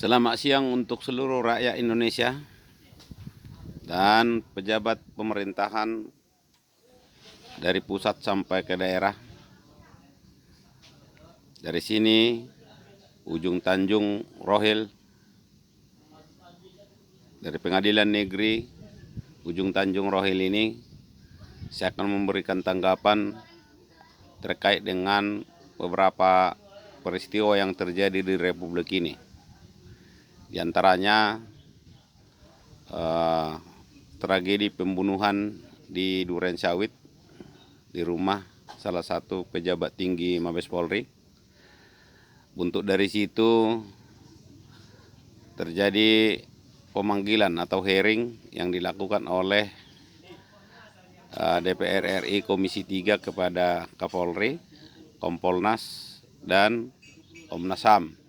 Selamat siang untuk seluruh rakyat Indonesia dan pejabat pemerintahan dari pusat sampai ke daerah. Dari sini, Ujung Tanjung Rohil, dari Pengadilan Negeri Ujung Tanjung Rohil ini, saya akan memberikan tanggapan terkait dengan beberapa peristiwa yang terjadi di Republik ini. Di antaranya tragedi pembunuhan di Duren Sawit di rumah salah satu pejabat tinggi Mabes Polri. Untuk dari situ terjadi pemanggilan atau hearing yang dilakukan oleh DPR RI Komisi 3 kepada Kapolri, Kompolnas, dan Komnas HAM.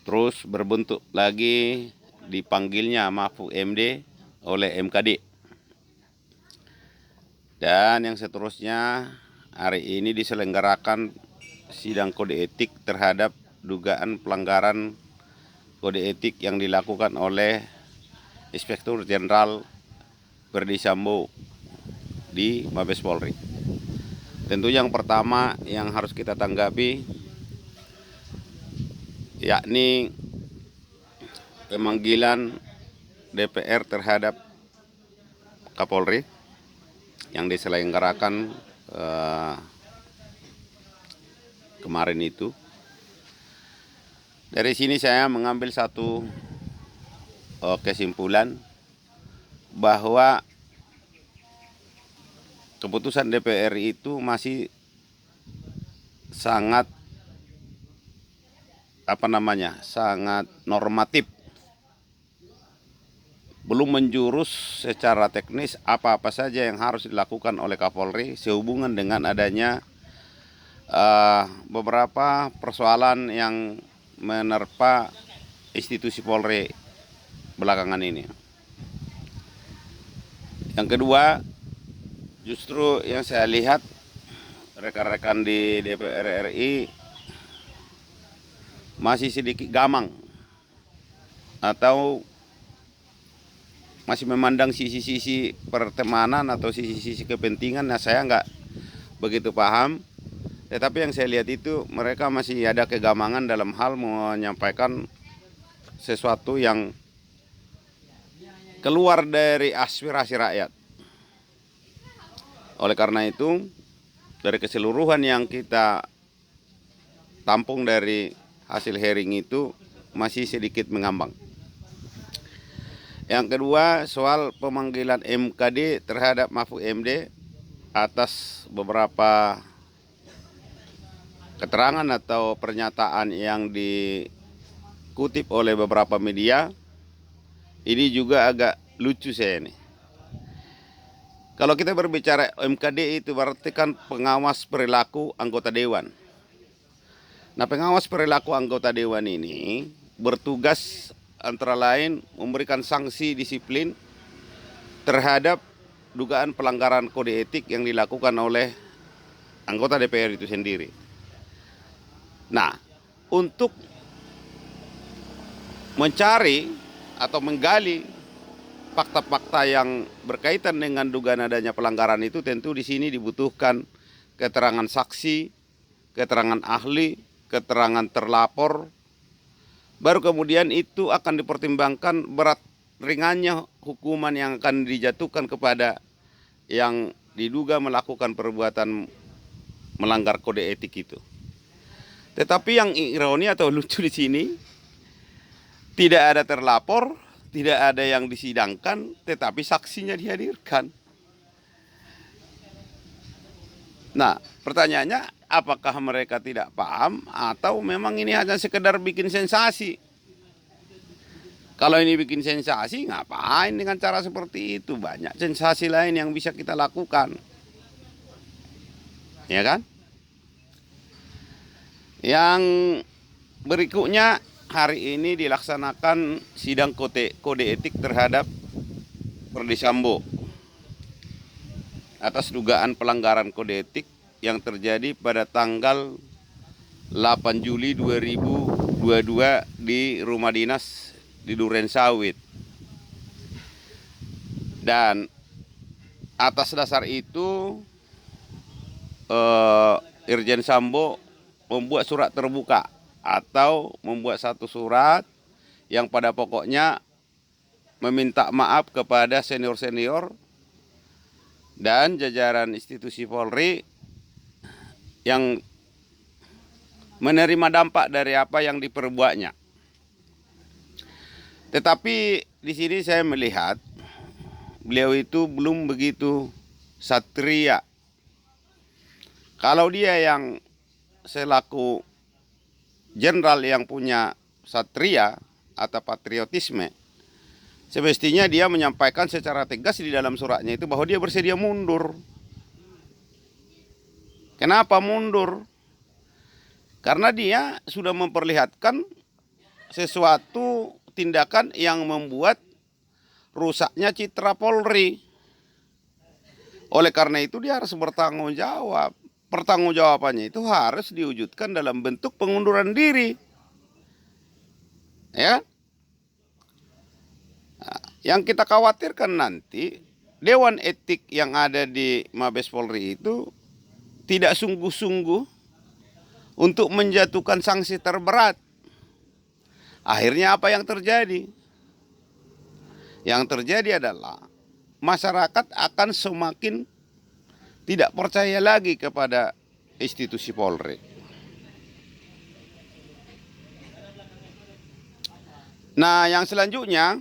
Terus berbentuk lagi dipanggilnya Mahfud MD oleh MKD. Dan yang seterusnya hari ini diselenggarakan sidang kode etik terhadap dugaan pelanggaran kode etik yang dilakukan oleh Inspektur Jenderal Verdi Sambo di Mabes Polri. Tentu yang pertama yang harus kita tanggapi yakni pemanggilan DPR terhadap Kapolri yang diselenggarakan kemarin itu. Dari sini saya mengambil satu kesimpulan bahwa keputusan DPR itu masih sangat sangat normatif, belum menjurus secara teknis apa-apa saja yang harus dilakukan oleh Kapolri sehubungan dengan adanya beberapa persoalan yang menerpa institusi Polri belakangan ini. Yang kedua, justru yang saya lihat rekan-rekan di DPR RI masih sedikit gamang atau masih memandang sisi-sisi pertemanan atau sisi-sisi kepentingan. Nah, saya nggak begitu paham. Tetapi yang saya lihat itu mereka masih ada kegamangan dalam hal menyampaikan sesuatu yang keluar dari aspirasi rakyat. Oleh karena itu, dari keseluruhan yang kita tampung dari hasil hearing itu masih sedikit mengambang. Yang kedua, soal pemanggilan MKD terhadap Mahfud MD atas beberapa keterangan atau pernyataan yang dikutip oleh beberapa media, ini juga agak lucu saya ini. Kalau kita berbicara MKD itu berarti kan pengawas perilaku anggota dewan. Nah, pengawas perilaku anggota dewan ini bertugas antara lain memberikan sanksi disiplin terhadap dugaan pelanggaran kode etik yang dilakukan oleh anggota DPR itu sendiri. Nah, untuk mencari atau menggali fakta-fakta yang berkaitan dengan dugaan adanya pelanggaran itu tentu di sini dibutuhkan keterangan saksi, keterangan ahli, keterangan terlapor. Baru kemudian itu akan dipertimbangkan berat ringannya hukuman yang akan dijatuhkan kepada yang diduga melakukan perbuatan melanggar kode etik itu. Tetapi yang ironi atau lucu di sini, tidak ada terlapor, tidak ada yang disidangkan, tetapi saksinya dihadirkan. Nah, pertanyaannya, apakah mereka tidak paham atau memang ini hanya sekedar bikin sensasi? Kalau ini bikin sensasi, ngapain dengan cara seperti itu? Banyak sensasi lain yang bisa kita lakukan. Ya kan? Yang berikutnya, hari ini dilaksanakan sidang kode etik terhadap Verdi Sambo atas dugaan pelanggaran kode etik yang terjadi pada tanggal 8 Juli 2021 dua-dua di rumah dinas di Duren Sawit. Dan atas dasar itu Irjen Sambo membuat surat terbuka atau membuat satu surat yang pada pokoknya meminta maaf kepada senior-senior dan jajaran institusi Polri yang menerima dampak dari apa yang diperbuatnya. Tetapi di sini saya melihat beliau itu belum begitu satria. Kalau dia yang selaku jenderal yang punya satria atau patriotisme, semestinya dia menyampaikan secara tegas di dalam suratnya itu bahwa dia bersedia mundur. Kenapa mundur? Karena dia sudah memperlihatkan sesuatu tindakan yang membuat rusaknya citra Polri. Oleh karena itu dia harus bertanggung jawab. Pertanggungjawabannya itu harus diwujudkan dalam bentuk pengunduran diri. Ya. Nah, yang kita khawatirkan nanti Dewan Etik yang ada di Mabes Polri itu tidak sungguh-sungguh untuk menjatuhkan sanksi terberat. Akhirnya apa yang terjadi? Yang terjadi adalah masyarakat akan semakin tidak percaya lagi kepada institusi Polri. Nah, yang selanjutnya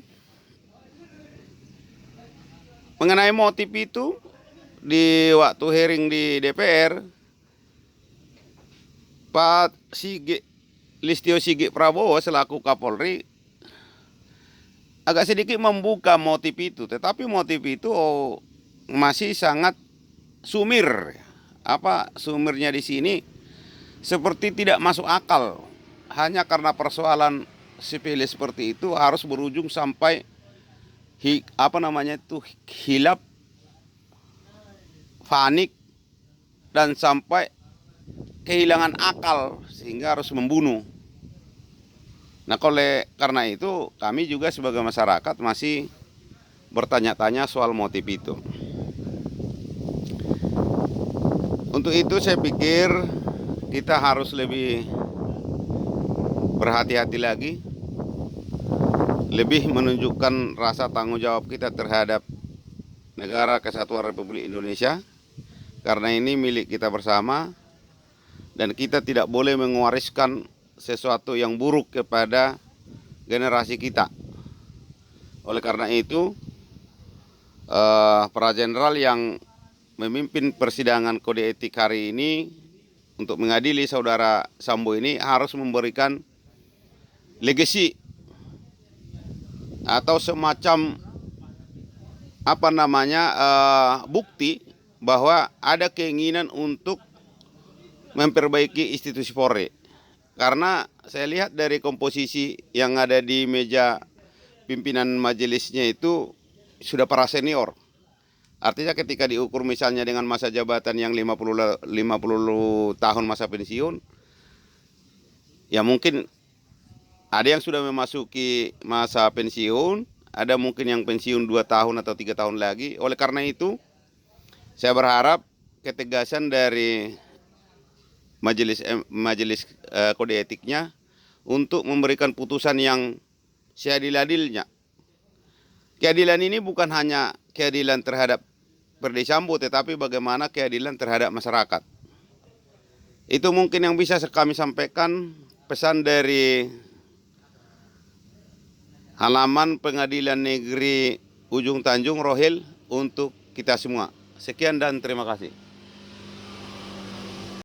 mengenai motif itu di waktu hearing di DPR, Pak Listio Sigit Prabowo selaku Kapolri agak sedikit membuka motif itu, tetapi motif itu masih sangat sumir. Apa sumirnya di sini? Seperti tidak masuk akal. Hanya karena persoalan sepele seperti itu harus berujung sampai hilaf, panik, dan sampai kehilangan akal sehingga harus membunuh. Nah, karena itu kami juga sebagai masyarakat masih bertanya-tanya soal motif itu. Untuk itu saya pikir kita harus lebih berhati-hati lagi, lebih menunjukkan rasa tanggung jawab kita terhadap negara Kesatuan Republik Indonesia, karena ini milik kita bersama dan kita tidak boleh mewariskan sesuatu yang buruk kepada generasi kita. Oleh karena itu, para jenderal yang memimpin persidangan kode etik hari ini untuk mengadili saudara Sambo ini harus memberikan legasi atau semacam bukti bahwa ada keinginan untuk memperbaiki institusi Polri. Karena saya lihat dari komposisi yang ada di meja pimpinan majelisnya itu sudah para senior. Artinya ketika diukur misalnya dengan masa jabatan yang 50 tahun masa pensiun, ya mungkin ada yang sudah memasuki masa pensiun, ada mungkin yang pensiun 2 tahun atau 3 tahun lagi. Oleh karena itu, saya berharap ketegasan dari majelis kode etiknya untuk memberikan putusan yang seadil-adilnya. Keadilan ini bukan hanya keadilan terhadap Verdi Sambo, tetapi bagaimana keadilan terhadap masyarakat. Itu mungkin yang bisa kami sampaikan, pesan dari halaman Pengadilan Negeri Ujung Tanjung Rohil untuk kita semua. Sekian dan terima kasih.